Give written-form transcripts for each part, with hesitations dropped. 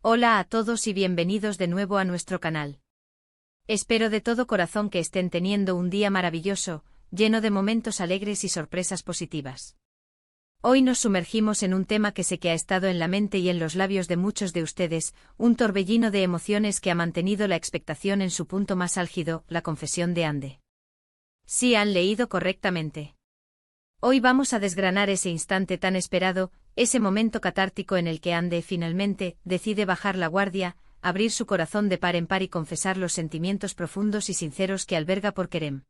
Hola a todos y bienvenidos de nuevo a nuestro canal. Espero de todo corazón que estén teniendo un día maravilloso, lleno de momentos alegres y sorpresas positivas. Hoy nos sumergimos en un tema que sé que ha estado en la mente y en los labios de muchos de ustedes, un torbellino de emociones que ha mantenido la expectación en su punto más álgido, la confesión de Ande. Sí, han leído correctamente. Hoy vamos a desgranar ese instante tan esperado, ese momento catártico en el que Ande finalmente decide bajar la guardia, abrir su corazón de par en par y confesar los sentimientos profundos y sinceros que alberga por Kerem.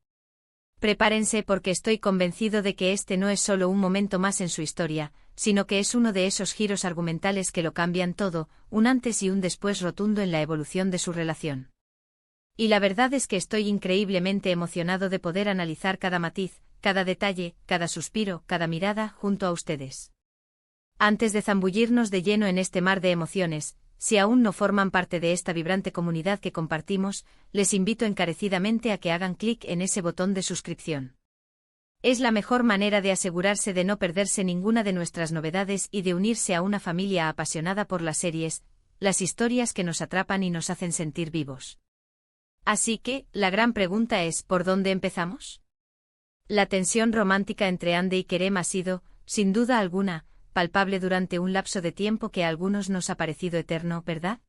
Prepárense porque estoy convencido de que este no es solo un momento más en su historia, sino que es uno de esos giros argumentales que lo cambian todo, un antes y un después rotundo en la evolución de su relación. Y la verdad es que estoy increíblemente emocionado de poder analizar cada matiz, cada detalle, cada suspiro, cada mirada, junto a ustedes. Antes de zambullirnos de lleno en este mar de emociones, si aún no forman parte de esta vibrante comunidad que compartimos, les invito encarecidamente a que hagan clic en ese botón de suscripción. Es la mejor manera de asegurarse de no perderse ninguna de nuestras novedades y de unirse a una familia apasionada por las series, las historias que nos atrapan y nos hacen sentir vivos. Así que, la gran pregunta es, ¿por dónde empezamos? La tensión romántica entre Ande y Kerem ha sido, sin duda alguna, palpable durante un lapso de tiempo que a algunos nos ha parecido eterno, ¿verdad?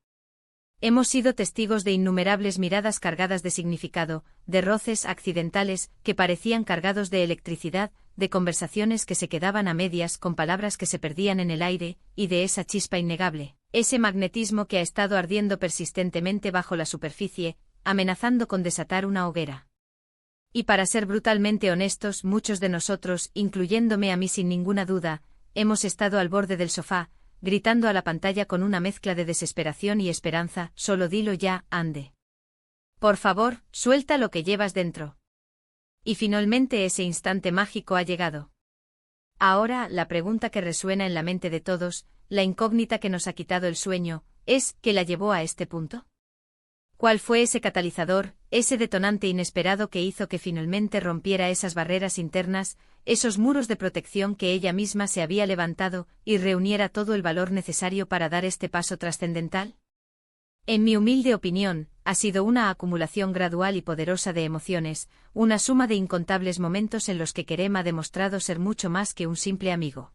Hemos sido testigos de innumerables miradas cargadas de significado, de roces accidentales que parecían cargados de electricidad, de conversaciones que se quedaban a medias con palabras que se perdían en el aire, y de esa chispa innegable, ese magnetismo que ha estado ardiendo persistentemente bajo la superficie, amenazando con desatar una hoguera. Y para ser brutalmente honestos, muchos de nosotros, incluyéndome a mí sin ninguna duda, hemos estado al borde del sofá, gritando a la pantalla con una mezcla de desesperación y esperanza, solo dilo ya, Ande. Por favor, suelta lo que llevas dentro. Y finalmente ese instante mágico ha llegado. Ahora, la pregunta que resuena en la mente de todos, la incógnita que nos ha quitado el sueño, es, ¿qué la llevó a este punto? ¿Cuál fue ese catalizador, ese detonante inesperado que hizo que finalmente rompiera esas barreras internas, esos muros de protección que ella misma se había levantado, y reuniera todo el valor necesario para dar este paso trascendental? En mi humilde opinión, ha sido una acumulación gradual y poderosa de emociones, una suma de incontables momentos en los que Kerem ha demostrado ser mucho más que un simple amigo.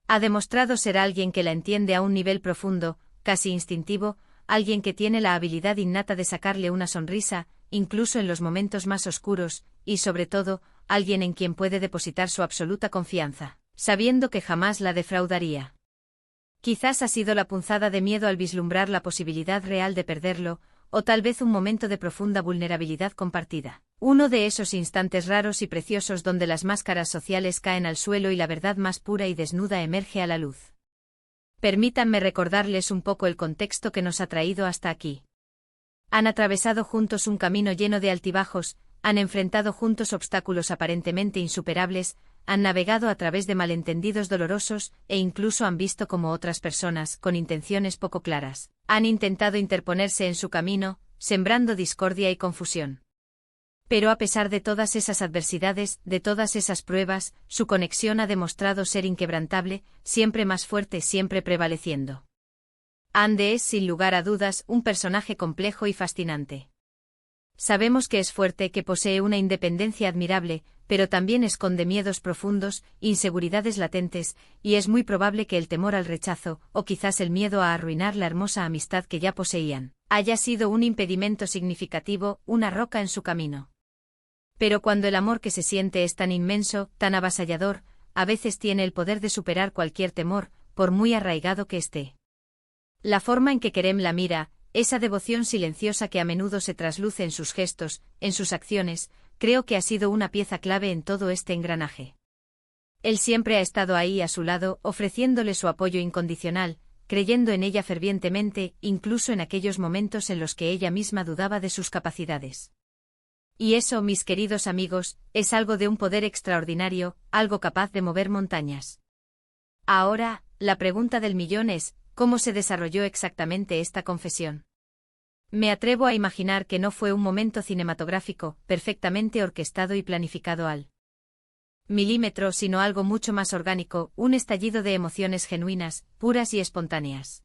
Ha demostrado ser alguien que la entiende a un nivel profundo, casi instintivo, alguien que tiene la habilidad innata de sacarle una sonrisa, incluso en los momentos más oscuros, y sobre todo, alguien en quien puede depositar su absoluta confianza, sabiendo que jamás la defraudaría. Quizás ha sido la punzada de miedo al vislumbrar la posibilidad real de perderlo, o tal vez un momento de profunda vulnerabilidad compartida. Uno de esos instantes raros y preciosos donde las máscaras sociales caen al suelo y la verdad más pura y desnuda emerge a la luz. Permítanme recordarles un poco el contexto que nos ha traído hasta aquí. Han atravesado juntos un camino lleno de altibajos, han enfrentado juntos obstáculos aparentemente insuperables, han navegado a través de malentendidos dolorosos, e incluso han visto cómo otras personas, con intenciones poco claras, han intentado interponerse en su camino, sembrando discordia y confusión. Pero a pesar de todas esas adversidades, de todas esas pruebas, su conexión ha demostrado ser inquebrantable, siempre más fuerte, siempre prevaleciendo. Ande es, sin lugar a dudas, un personaje complejo y fascinante. Sabemos que es fuerte, que posee una independencia admirable, pero también esconde miedos profundos, inseguridades latentes, y es muy probable que el temor al rechazo, o quizás el miedo a arruinar la hermosa amistad que ya poseían, haya sido un impedimento significativo, una roca en su camino. Pero cuando el amor que se siente es tan inmenso, tan avasallador, a veces tiene el poder de superar cualquier temor, por muy arraigado que esté. La forma en que Kerem la mira, esa devoción silenciosa que a menudo se trasluce en sus gestos, en sus acciones, creo que ha sido una pieza clave en todo este engranaje. Él siempre ha estado ahí a su lado, ofreciéndole su apoyo incondicional, creyendo en ella fervientemente, incluso en aquellos momentos en los que ella misma dudaba de sus capacidades. Y eso, mis queridos amigos, es algo de un poder extraordinario, algo capaz de mover montañas. Ahora, la pregunta del millón es, ¿cómo se desarrolló exactamente esta confesión? Me atrevo a imaginar que no fue un momento cinematográfico, perfectamente orquestado y planificado al milímetro, sino algo mucho más orgánico, un estallido de emociones genuinas, puras y espontáneas.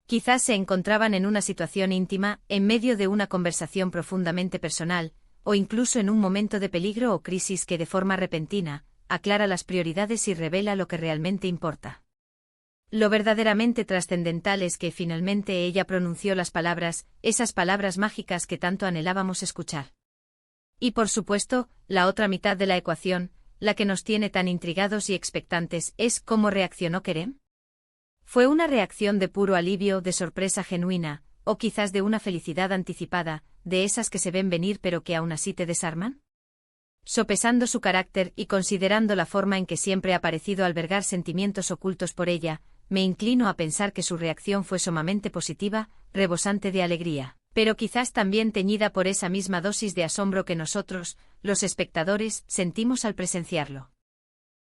Quizás se encontraban en una situación íntima, en medio de una conversación profundamente personal, o incluso en un momento de peligro o crisis que de forma repentina, aclara las prioridades y revela lo que realmente importa. Lo verdaderamente trascendental es que finalmente ella pronunció las palabras, esas palabras mágicas que tanto anhelábamos escuchar. Y por supuesto, la otra mitad de la ecuación, la que nos tiene tan intrigados y expectantes, es cómo reaccionó Kerem. ¿Fue una reacción de puro alivio, de sorpresa genuina, o quizás de una felicidad anticipada, de esas que se ven venir pero que aún así te desarman? Sopesando su carácter y considerando la forma en que siempre ha parecido albergar sentimientos ocultos por ella, me inclino a pensar que su reacción fue sumamente positiva, rebosante de alegría, pero quizás también teñida por esa misma dosis de asombro que nosotros, los espectadores, sentimos al presenciarlo.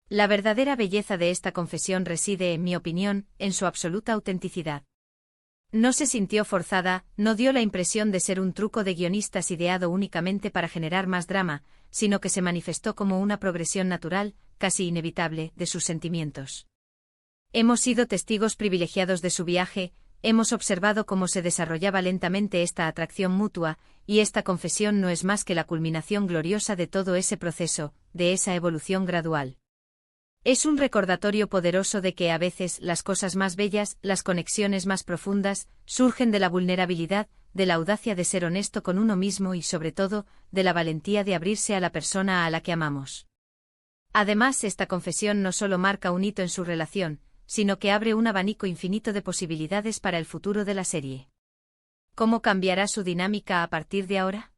La verdadera belleza de esta confesión reside, en mi opinión, en su absoluta autenticidad. No se sintió forzada, no dio la impresión de ser un truco de guionistas ideado únicamente para generar más drama, sino que se manifestó como una progresión natural, casi inevitable, de sus sentimientos. Hemos sido testigos privilegiados de su viaje, hemos observado cómo se desarrollaba lentamente esta atracción mutua, y esta confesión no es más que la culminación gloriosa de todo ese proceso, de esa evolución gradual. Es un recordatorio poderoso de que a veces las cosas más bellas, las conexiones más profundas, surgen de la vulnerabilidad, de la audacia de ser honesto con uno mismo y sobre todo, de la valentía de abrirse a la persona a la que amamos. Además, esta confesión no solo marca un hito en su relación, sino que abre un abanico infinito de posibilidades para el futuro de la serie. ¿Cómo cambiará su dinámica a partir de ahora?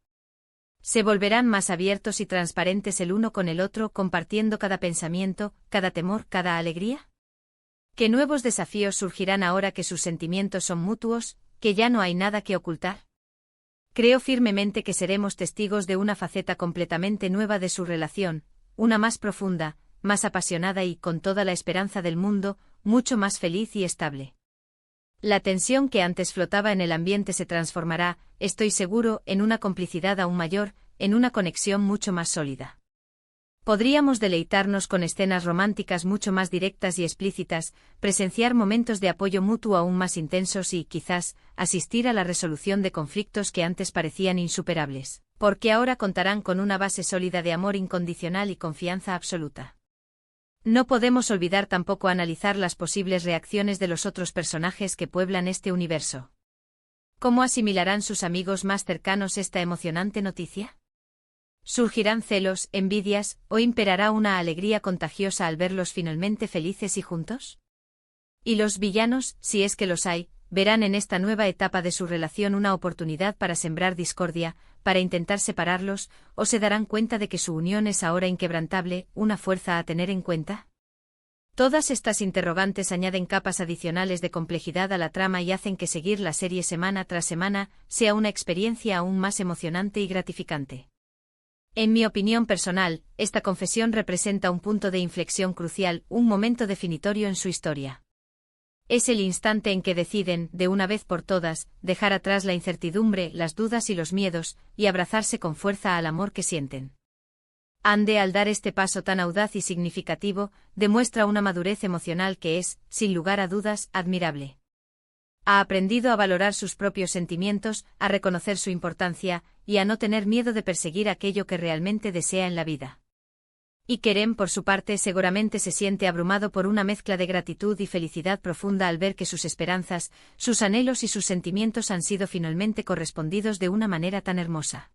¿Se volverán más abiertos y transparentes el uno con el otro, compartiendo cada pensamiento, cada temor, cada alegría? ¿Qué nuevos desafíos surgirán ahora que sus sentimientos son mutuos, que ya no hay nada que ocultar? Creo firmemente que seremos testigos de una faceta completamente nueva de su relación, una más profunda, más apasionada y, con toda la esperanza del mundo, mucho más feliz y estable. La tensión que antes flotaba en el ambiente se transformará, estoy seguro, en una complicidad aún mayor, en una conexión mucho más sólida. Podríamos deleitarnos con escenas románticas mucho más directas y explícitas, presenciar momentos de apoyo mutuo aún más intensos y, quizás, asistir a la resolución de conflictos que antes parecían insuperables, porque ahora contarán con una base sólida de amor incondicional y confianza absoluta. No podemos olvidar tampoco analizar las posibles reacciones de los otros personajes que pueblan este universo. ¿Cómo asimilarán sus amigos más cercanos esta emocionante noticia? ¿Surgirán celos, envidias, o imperará una alegría contagiosa al verlos finalmente felices y juntos? ¿Y los villanos, si es que los hay, verán en esta nueva etapa de su relación una oportunidad para sembrar discordia, para intentar separarlos, o se darán cuenta de que su unión es ahora inquebrantable, una fuerza a tener en cuenta? Todas estas interrogantes añaden capas adicionales de complejidad a la trama y hacen que seguir la serie semana tras semana sea una experiencia aún más emocionante y gratificante. En mi opinión personal, esta confesión representa un punto de inflexión crucial, un momento definitorio en su historia. Es el instante en que deciden, de una vez por todas, dejar atrás la incertidumbre, las dudas y los miedos, y abrazarse con fuerza al amor que sienten. Ande, al dar este paso tan audaz y significativo, demuestra una madurez emocional que es, sin lugar a dudas, admirable. Ha aprendido a valorar sus propios sentimientos, a reconocer su importancia, y a no tener miedo de perseguir aquello que realmente desea en la vida. Y Kerem, por su parte, seguramente se siente abrumado por una mezcla de gratitud y felicidad profunda al ver que sus esperanzas, sus anhelos y sus sentimientos han sido finalmente correspondidos de una manera tan hermosa.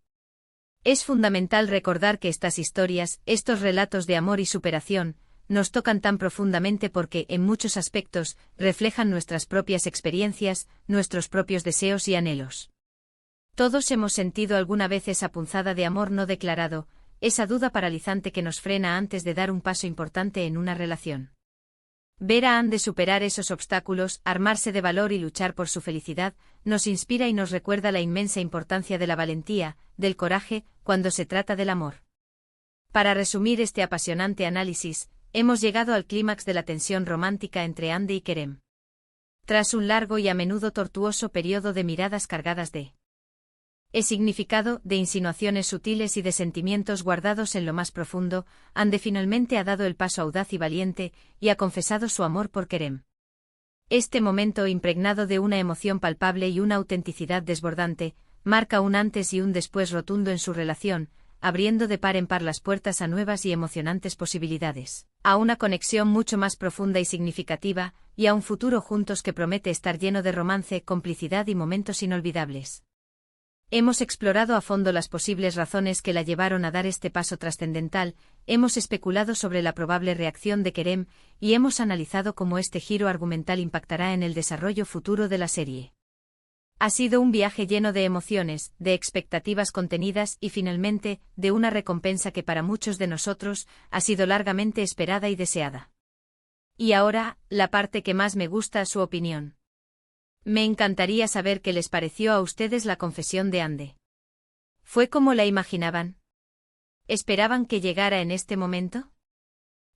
Es fundamental recordar que estas historias, estos relatos de amor y superación, nos tocan tan profundamente porque, en muchos aspectos, reflejan nuestras propias experiencias, nuestros propios deseos y anhelos. Todos hemos sentido alguna vez esa punzada de amor no declarado, esa duda paralizante que nos frena antes de dar un paso importante en una relación. Ver a Anne superar esos obstáculos, armarse de valor y luchar por su felicidad, nos inspira y nos recuerda la inmensa importancia de la valentía, del coraje, cuando se trata del amor. Para resumir este apasionante análisis, hemos llegado al clímax de la tensión romántica entre Anne y Kerem. Tras un largo y a menudo tortuoso periodo de miradas cargadas de significado, de insinuaciones sutiles y de sentimientos guardados en lo más profundo, Anne finalmente ha dado el paso audaz y valiente, y ha confesado su amor por Kerem. Este momento impregnado de una emoción palpable y una autenticidad desbordante, marca un antes y un después rotundo en su relación, abriendo de par en par las puertas a nuevas y emocionantes posibilidades, a una conexión mucho más profunda y significativa, y a un futuro juntos que promete estar lleno de romance, complicidad y momentos inolvidables. Hemos explorado a fondo las posibles razones que la llevaron a dar este paso trascendental, hemos especulado sobre la probable reacción de Kerem, y hemos analizado cómo este giro argumental impactará en el desarrollo futuro de la serie. Ha sido un viaje lleno de emociones, de expectativas contenidas y finalmente, de una recompensa que para muchos de nosotros ha sido largamente esperada y deseada. Y ahora, la parte que más me gusta, su opinión. Me encantaría saber qué les pareció a ustedes la confesión de Ande. ¿Fue como la imaginaban? ¿Esperaban que llegara en este momento?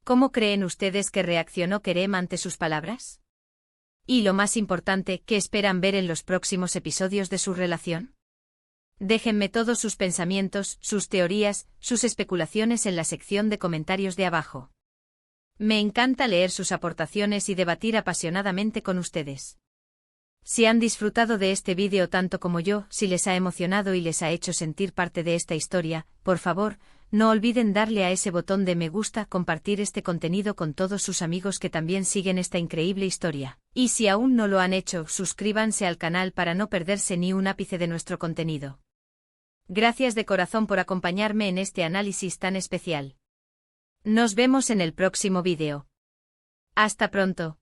¿Cómo creen ustedes que reaccionó Kerem ante sus palabras? Y lo más importante, ¿qué esperan ver en los próximos episodios de su relación? Déjenme todos sus pensamientos, sus teorías, sus especulaciones en la sección de comentarios de abajo. Me encanta leer sus aportaciones y debatir apasionadamente con ustedes. Si han disfrutado de este vídeo tanto como yo, si les ha emocionado y les ha hecho sentir parte de esta historia, por favor, no olviden darle a ese botón de me gusta, compartir este contenido con todos sus amigos que también siguen esta increíble historia. Y si aún no lo han hecho, suscríbanse al canal para no perderse ni un ápice de nuestro contenido. Gracias de corazón por acompañarme en este análisis tan especial. Nos vemos en el próximo vídeo. Hasta pronto.